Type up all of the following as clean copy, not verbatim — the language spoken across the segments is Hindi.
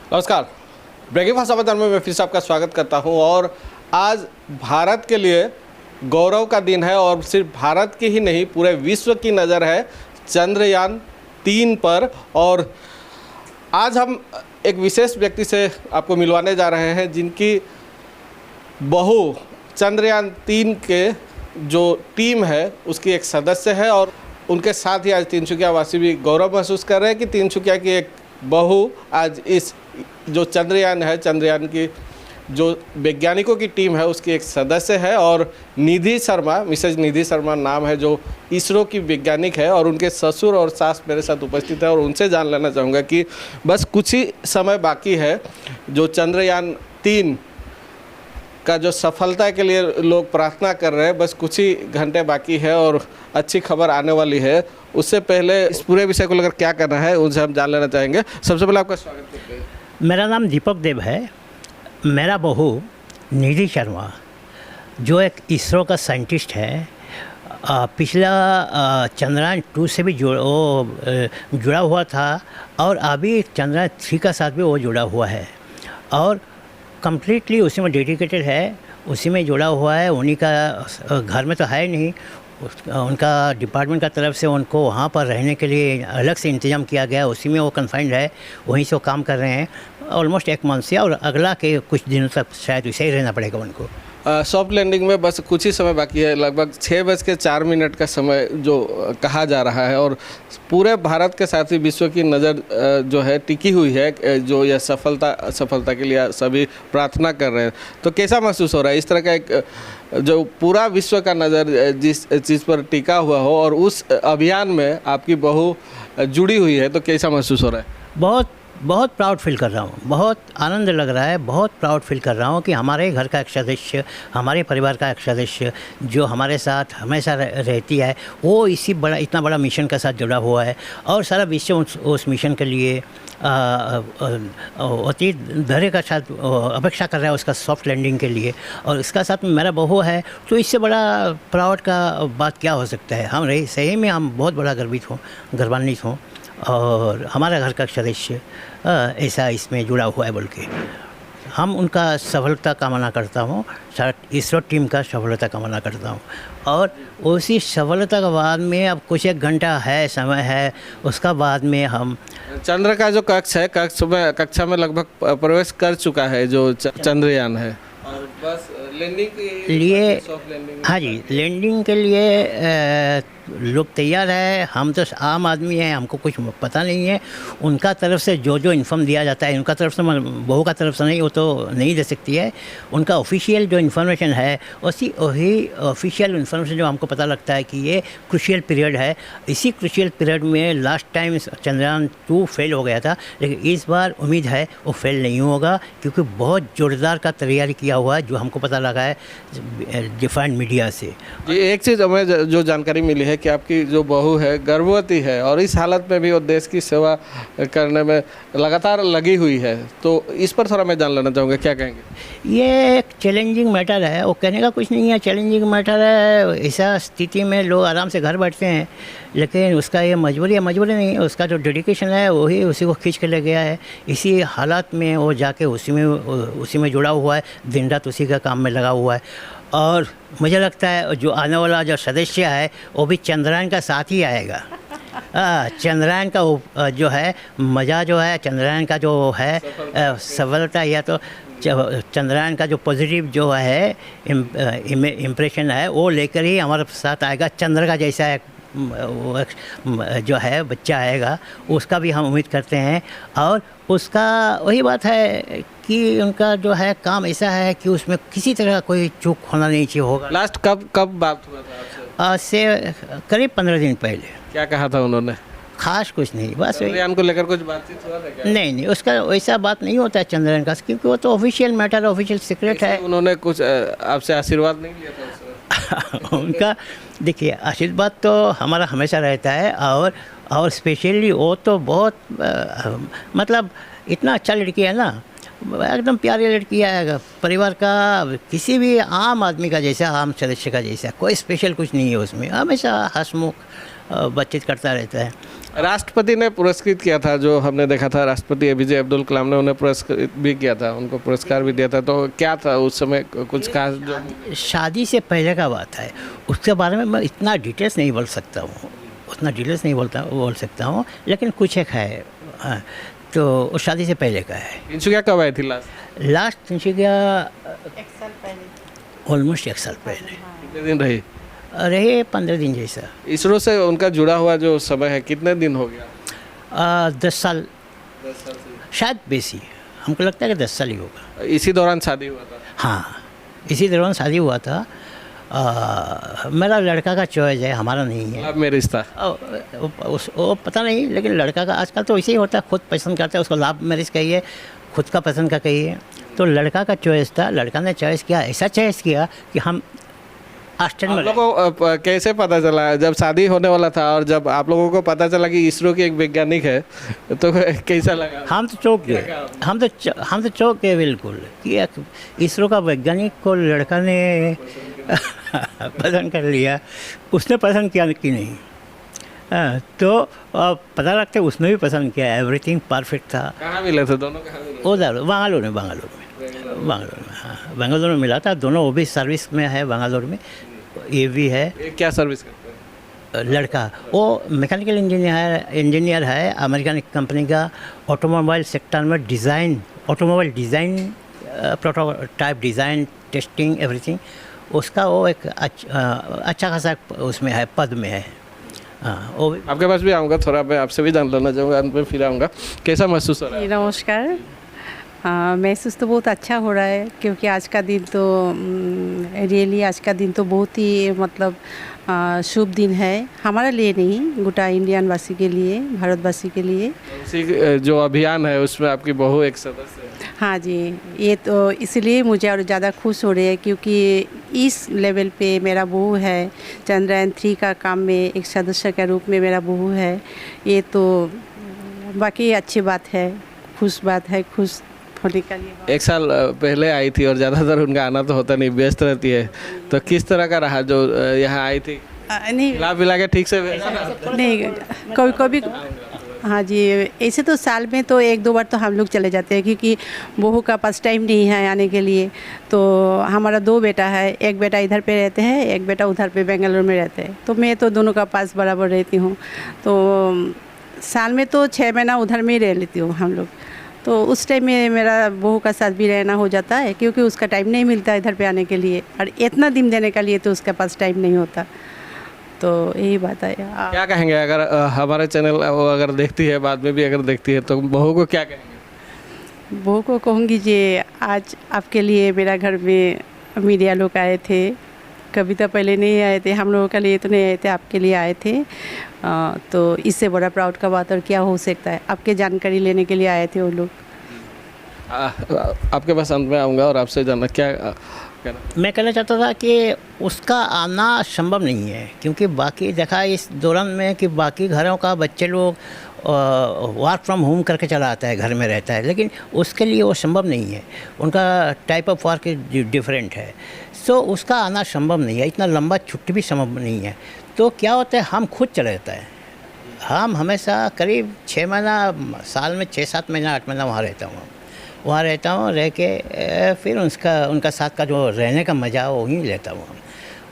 नमस्कार, ब्रेकिंग समाचार में मैं फिर से आपका स्वागत करता हूं। और आज भारत के लिए गौरव का दिन है और सिर्फ भारत की ही नहीं पूरे विश्व की नज़र है चंद्रयान-3 पर। और आज हम एक विशेष व्यक्ति से आपको मिलवाने जा रहे हैं जिनकी बहू चंद्रयान-3 के जो टीम है उसकी एक सदस्य है और उनके साथ ही आज तिनसुकिया वासी भी गौरव महसूस कर रहे हैं कि तिनसुकिया की एक बहू आज इस जो चंद्रयान है, चंद्रयान की जो वैज्ञानिकों की टीम है उसकी एक सदस्य है। और निधि शर्मा, मिसेज निधि शर्मा नाम है, जो इसरो की वैज्ञानिक है और उनके ससुर और सास मेरे साथ उपस्थित है। और उनसे जान लेना चाहूँगा कि बस कुछ ही समय बाकी है, जो चंद्रयान-3 का जो सफलता के लिए लोग प्रार्थना कर रहे हैं, बस कुछ ही घंटे बाकी है और अच्छी खबर आने वाली है। उससे पहले इस पूरे विषय को लेकर क्या करना है उनसे हम जान लेना चाहेंगे। सबसे पहले आपका स्वागत करते हैं। मेरा नाम दीपक देव है। मेरा बहू निधि शर्मा जो एक इसरो का साइंटिस्ट है, पिछला चंद्रयान-2 से भी जुड़ा हुआ था और अभी चंद्रयान-3 का साथ भी वो जुड़ा हुआ है और कम्प्लीटली उसी में डेडिकेटेड है, उसी में जुड़ा हुआ है। उन्हीं का घर में तो है नहीं, उनका डिपार्टमेंट का तरफ से उनको वहाँ पर रहने के लिए अलग से इंतज़ाम किया गया, उसी में वो कन्फाइंड है, वहीं से वो काम कर रहे हैं ऑलमोस्ट 1 मंथ से। और अगला के कुछ दिनों तक शायद वैसे ही रहना पड़ेगा उनको। सॉफ्ट लैंडिंग में बस कुछ ही समय बाकी है, लगभग 6:04 का समय जो कहा जा रहा है। और पूरे भारत के साथ ही विश्व की नज़र जो है टिकी हुई है, जो यह सफलता के लिए सभी प्रार्थना कर रहे हैं। तो कैसा महसूस हो रहा है इस तरह का एक जो पूरा विश्व का नज़र जिस चीज़ पर टिका हुआ हो और उस अभियान में आपकी बहू जुड़ी हुई है, तो कैसा महसूस हो रहा है? बहुत प्राउड फील कर रहा हूँ, बहुत आनंद लग रहा है, बहुत प्राउड फील कर रहा हूँ कि हमारे घर का एक सदस्य, हमारे परिवार का एक सदस्य जो हमारे साथ हमेशा रहती है, वो इतना बड़ा मिशन के साथ जुड़ा हुआ है और सारा विश्व उस मिशन के लिए अति धैर्य का साथ अपेक्षा कर रहा है उसका सॉफ्ट लैंडिंग के लिए। और इसका साथ में मेरा बहू है, तो इससे बड़ा प्राउड का बात क्या हो सकता है। हम सही में हम बहुत बड़ा गर्वान्वित हूँ और हमारा घर का सदस्य ऐसा इसमें जुड़ा हुआ है बोल के हम उनका सफलता कामना करता हूँ, इसरो टीम का सफलता कामना करता हूँ। और उसी सफलता के बाद में अब कुछ 1 घंटा है, समय है, उसका बाद में हम चंद्र का जो कक्ष है, कक्षा में लगभग प्रवेश कर चुका है जो चंद्रयान है, और बस लैंडिंग के लिए हाँ जी, लैंडिंग के लिए लोग तैयार है। हम तो आम आदमी हैं, हमको कुछ पता नहीं है। उनका तरफ से जो इन्फॉर्म दिया जाता है, उनका तरफ से, बहू का तरफ से नहीं, वो तो नहीं दे सकती है। उनका ऑफिशियल जो इन्फॉर्मेशन है वही ऑफिशियल इन्फॉर्मेशन जो हमको पता लगता है कि ये क्रूशियल पीरियड है। इसी क्रूशियल पीरियड में लास्ट टाइम चंद्रयान-2 फेल हो गया था, लेकिन इस बार उम्मीद है वो फेल नहीं होगा क्योंकि बहुत ज़ोरदार का तैयारी किया हुआ है, जो हमको पता लगा है डिफरेंट मीडिया से। ये एक चीज़ हमें जो जानकारी मिली है कि आपकी जो बहू है गर्भवती है और इस हालत में भी वो देश की सेवा करने में लगातार लगी हुई है, तो इस पर थोड़ा मैं जान लेना चाहूँगा, क्या कहेंगे? ये एक चैलेंजिंग मैटर है, वो कहने का कुछ नहीं है, चैलेंजिंग मैटर है। ऐसा स्थिति में लोग आराम से घर बैठते हैं, लेकिन उसका ये मजबूरी नहीं, उसका जो डेडिकेशन है वही उसी को खींच के ले गया है। इसी हालात में वो जाके उसी में जुड़ा हुआ है, दिन रात उसी का काम में लगा हुआ है। और मुझे लगता है जो आने वाला जो सदस्य है वो भी चंद्रयान का साथ ही आएगा। चंद्रयान का जो है मज़ा, जो है चंद्रयान का जो है सफलता, या तो चंद्रयान का जो पॉजिटिव जो है इम्प्रेशन है वो लेकर ही हमारे साथ आएगा। चंद्र का जैसा एक जो है बच्चा आएगा, उसका भी हम उम्मीद करते हैं। और उसका वही बात है कि उनका जो है काम ऐसा है कि उसमें किसी तरह कोई चूक होना नहीं चाहिए होगा। लास्ट कब बात हुआ था आपसे? से करीब 15 दिन पहले। क्या कहा था उन्होंने? खास कुछ नहीं, बस चंद्रयान को लेकर कुछ बातचीत हुआ था क्या? नहीं, उसका वैसा बात नहीं होता है चंद्रयान का, क्योंकि वो तो ऑफिशियल मैटर, ऑफिशियल सीक्रेट है। उन्होंने कुछ आपसे आशीर्वाद नहीं लिया था? उनका देखिए, आशीर्वाद तो हमारा हमेशा रहता है और स्पेशली वो तो बहुत मतलब इतना अच्छा लड़की है ना, एकदम प्यारी लड़की है, परिवार का किसी भी आम आदमी का जैसा, आम सदस्य का जैसा, कोई स्पेशल कुछ नहीं है उसमें, हमेशा हंसमुख बातचीत करता रहता है। राष्ट्रपति ने पुरस्कृत किया था, जो हमने देखा था, राष्ट्रपति APJ अब्दुल कलाम ने उन्हें पुरस्कृत भी किया था, उनको पुरस्कार भी दिया था। तो क्या था उस समय कुछ खास जो शादी से पहले का बात है, उसके बारे में मैं इतना डिटेल्स नहीं बोल सकता हूँ, उतना डिटेल्स नहीं बोल सकता हूँ, लेकिन कुछ एक है। हाँ, तो वो शादी से पहले का है। तिनसुकिया कब आई थी लास्ट तिनसुकिया 1 साल पहले। ऑलमोस्ट 1 साल पहले कितने दिन रही? रहे 15 दिन जैसा। इसरो से उनका जुड़ा हुआ जो समय है कितने दिन हो गया? 10 साल 10 साल से। शायद बेसी, हमको लगता है कि 10 साल ही होगा। इसी दौरान शादी हुआ था? हाँ, इसी दौरान शादी हुआ था। मेरा लड़का का चॉइस है, हमारा नहीं है। अब मेरा रिश्ता वो पता नहीं, लेकिन लड़का का आजकल तो ऐसे ही होता है, खुद पसंद करता है, उसको लाभ मैरिज कहिए, खुद का पसंद का कहिए। तो लड़का का चॉइस था, लड़का ने चॉइस किया, ऐसा चॉइस किया कि हम आश्चर्य आप में लोगों को कैसे पता चला जब शादी होने वाला था, और जब आप लोगों को पता चला कि इसरो की एक वैज्ञानिक है, तो कैसा लगा? हम तो चौंक गए, हम तो चौंक गए बिल्कुल कि इसरो का वैज्ञानिक को लड़का ने पसंद कर लिया। उसने पसंद किया कि नहीं? तो पता लगता है उसने भी पसंद किया, एवरीथिंग परफेक्ट था। कहाँ मिले थे दोनों? कहाँ मिले? उधर बेंगलुरु में, हाँ, बेंगलुरु में मिला था। दोनों वो भी सर्विस में है बेंगलुरु में, ये भी है। ये क्या सर्विस करते हैं? लड़का वो मैकेनिकल इंजीनियर है, अमेरिकन कंपनी का, ऑटोमोबाइल सेक्टर में design, automobile design, prototype design, testing, everything, उसका वो एक अच्छा खासा उसमें है, पद में है। हाँ, वो आपके पास भी आऊँगा, थोड़ा मैं आपसे भी जान लेना चाहूँगा, अंत में फिर आऊँगा। कैसा महसूस हो रहा है? नमस्कार। हाँ, महसूस तो बहुत अच्छा हो रहा है, क्योंकि आज का दिन तो रियली आज का दिन तो बहुत ही मतलब शुभ दिन है, हमारे लिए नहीं, गोटा इंडियन वासी के लिए, भारतवासी के लिए। उसी जो अभियान है उसमें आपकी बहू एक सदस्य है। हाँ जी, ये तो इसलिए मुझे और ज़्यादा खुश हो रही है, क्योंकि इस लेवल पे मेरा बहू है, चंद्रयान 3 का काम में एक सदस्य के रूप में मेरा बहू है, ये तो बाकी अच्छी बात है, खुश बात है, खुश होने का लिए। 1 साल पहले आई थी और ज़्यादातर उनका आना तो होता नहीं, व्यस्त रहती है, तो किस तरह का रहा जो यहाँ आई थी? नहीं खिला पिला के ठीक से नहीं, कभी कभी हाँ जी, ऐसे तो साल में तो 1-2 बार तो हम लोग चले जाते हैं, क्योंकि बहू का पास टाइम नहीं है आने के लिए। तो हमारा 2 बेटा है, एक बेटा इधर पे रहते हैं, एक बेटा उधर पे बेंगलुरु में रहते हैं, तो मैं तो दोनों का पास बराबर रहती हूँ। तो साल में तो 6 महीना उधर में ही रह लेती हूँ हम लोग। तो उस टाइम में मेरा बहू का साथ भी रहना हो जाता है, क्योंकि उसका टाइम नहीं मिलता इधर पे आने के लिए, और इतना दिन देने के लिए तो उसके पास टाइम नहीं होता। तो यही बात है। क्या कहेंगे अगर हमारे चैनल वो अगर देखती है, बाद में भी अगर देखती है, तो बहू को क्या कहेंगे? बहू को कहूँगी जी, आज आपके लिए मेरा घर में मीडिया लोग आए थे, कभी तो पहले नहीं आए थे, हम लोगों के लिए तो नहीं आए थे, आपके लिए आए थे। तो इससे बड़ा प्राउड का बात और क्या हो सकता है, आपके जानकारी लेने के लिए आए थे वो लोग। आपके पास अंत में आऊँगा और आपसे जानना क्या कहना? मैं कहना चाहता था कि उसका आना संभव नहीं है, क्योंकि बाकी देखा इस दौरान में कि बाकी घरों का बच्चे लोग वर्क फ्रॉम होम करके चला आता है, घर में रहता है, लेकिन उसके लिए वो संभव नहीं है, उनका टाइप ऑफ वर्क डिफरेंट है। सो उसका आना संभव नहीं है, इतना लंबा छुट्टी भी संभव नहीं है। तो क्या होता है, हम खुद चले जाता है, हम हमेशा करीब 6 महीना, साल में 6-7 महीना 8 महीना वहाँ रहता हूँ, रह के फिर उनका साथ का जो रहने का मज़ा वो ही लेता हूँ।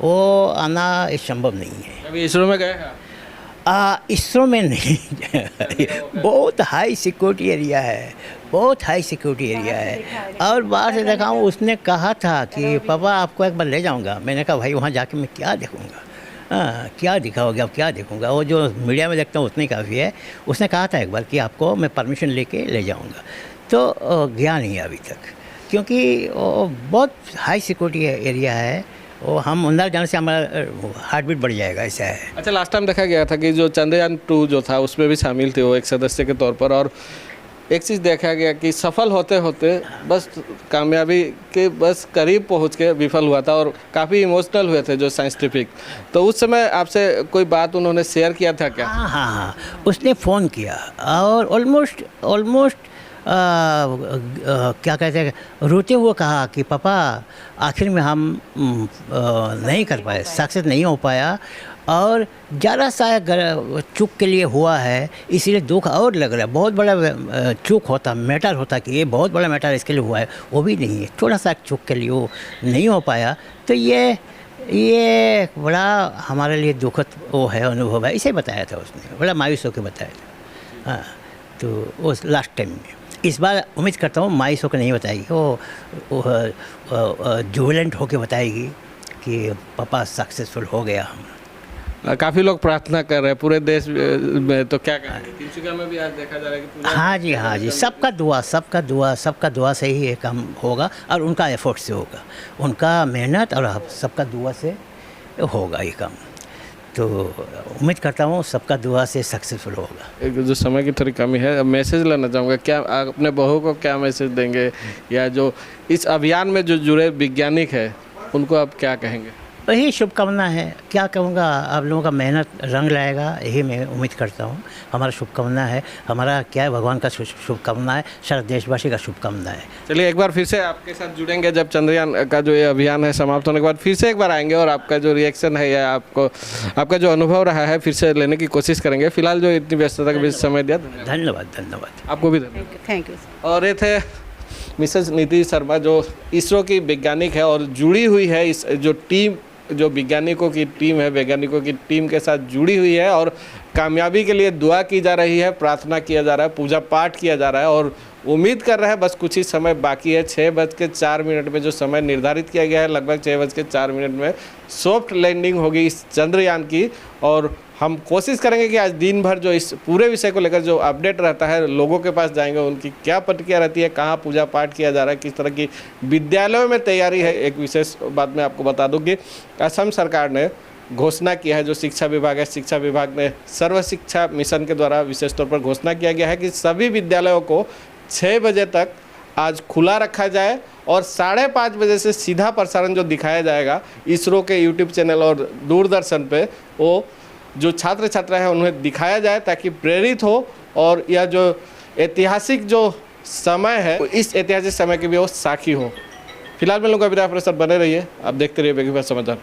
वो आना संभव नहीं है। अभी इसरो में गए हैं? इसरो में नहीं बहुत हाई सिक्योरिटी एरिया है, बहुत हाई सिक्योरिटी एरिया है। और बाहर से देखा हूँ, उसने कहा था कि पापा आपको एक बार ले जाऊँगा। मैंने कहा भाई वहाँ जाके मैं क्या देखूँगा, क्या दिखाओगे, अब क्या देखूँगा, वो जो मीडिया में देखता हूँ उतनी काफ़ी है। उसने कहा था एक बार कि आपको मैं परमिशन लेके ले जाऊँगा, तो गया नहीं अभी तक, क्योंकि वो बहुत हाई सिक्योरिटी एरिया है, वो हम अंदर जाने से हमारा हार्ट बीट बढ़ जाएगा, ऐसा है। अच्छा, लास्ट टाइम देखा गया था कि जो चंद्रयान 2 जो था उसमें भी शामिल थे वो एक सदस्य के तौर पर, और एक चीज़ देखा गया कि सफल होते होते बस कामयाबी के बस करीब पहुंच के विफल हुआ था, और काफ़ी इमोशनल हुए थे जो साइंटिफिक। तो उस समय आपसे कोई बात उन्होंने शेयर किया था क्या? हाँ, उसने फ़ोन किया और ऑलमोस्ट क्या कहते हैं, रोते हुए कहा कि पापा आखिर में हम नहीं कर पाए, सक्सेस नहीं हो पाया, और ज़रा सा चूक के लिए हुआ है, इसीलिए दुख और लग रहा है। बहुत बड़ा चूक होता, मैटर होता कि ये बहुत बड़ा मैटर इसके लिए हुआ है, वो भी नहीं है, थोड़ा सा चूक के लिए वो नहीं हो पाया। तो ये बड़ा हमारे लिए दुखद वो है, अनुभव है। इसे बताया था उसने, बड़ा मायूस होकर बताया था। हाँ, तो उस लास्ट टाइम में इस बार उम्मीद करता हूँ मायूस होकर नहीं बताएगी, वो जुबिलेंट होकर बताएगी कि पापा सक्सेसफुल हो गया हम। काफ़ी लोग प्रार्थना कर रहे हैं पूरे देश में, तो क्या कहेंगे? तिनसुकिया में भी आज देखा जा रहा है कि पूरा हाँ जी, सबका दुआ से ही ये काम होगा, और उनका एफर्ट से होगा, उनका मेहनत और सबका दुआ से होगा ये काम। तो उम्मीद करता हूँ सबका दुआ से सक्सेसफुल होगा। एक जो समय की थोड़ी कमी है, मैसेज लेना चाहूँगा, क्या अपने बहू को क्या मैसेज देंगे, या जो इस अभियान में जो जुड़े वैज्ञानिक है उनको आप क्या कहेंगे? वही शुभकामना है, क्या कहूँगा, आप लोगों का मेहनत रंग लाएगा, यही मैं उम्मीद करता हूँ। हमारा शुभकामना है, हमारा क्या है, भगवान का शुभकामना है, सारा देशवासी का शुभकामना है। चलिए एक बार फिर से आपके साथ जुड़ेंगे जब चंद्रयान का जो ये अभियान है समाप्त होने के बाद, फिर से एक बार आएंगे और आपका जो रिएक्शन है या आपका जो अनुभव रहा है फिर से लेने की कोशिश करेंगे। फिलहाल जो इतनी व्यस्तता के बीच समय दिया, धन्यवाद। आपको भी धन्यवाद। Thank you. और ये थे मिसेस नीति शर्मा, जो इसरो की वैज्ञानिक है और जुड़ी हुई है इस जो टीम, जो वैज्ञानिकों की टीम है, वैज्ञानिकों की टीम के साथ जुड़ी हुई है, और कामयाबी के लिए दुआ की जा रही है, प्रार्थना किया जा रहा है, पूजा पाठ किया जा रहा है, और उम्मीद कर रहा है बस कुछ ही समय बाकी है। 6:04 में जो समय निर्धारित किया गया है, लगभग 6:04 में सॉफ्ट लैंडिंग होगी इस चंद्रयान की। और हम कोशिश करेंगे कि आज दिन भर जो इस पूरे विषय को लेकर जो अपडेट रहता है, लोगों के पास जाएंगे, उनकी क्या प्रतिक्रिया रहती है, कहाँ पूजा पाठ किया जा रहा है, किस तरह की विद्यालयों में तैयारी है। एक विशेष बात मैं आपको बता दूं कि असम सरकार ने घोषणा किया है, जो शिक्षा विभाग है, शिक्षा विभाग ने सर्व शिक्षा मिशन के द्वारा विशेष तौर पर घोषणा किया गया है कि सभी विद्यालयों को 6 बजे तक आज खुला रखा जाए, और 5:30 बजे से सीधा प्रसारण जो दिखाया जाएगा इसरो के यूट्यूब चैनल और दूरदर्शन पे, वो जो छात्र छात्रा है उन्हें दिखाया जाए, ताकि प्रेरित हो, और यह जो ऐतिहासिक जो समय है इस ऐतिहासिक समय के भी वो साक्षी हो। फिलहाल मैं लोगों का विदा, बने रहिए, आप देखते रहिए बेगूसराय समाचार।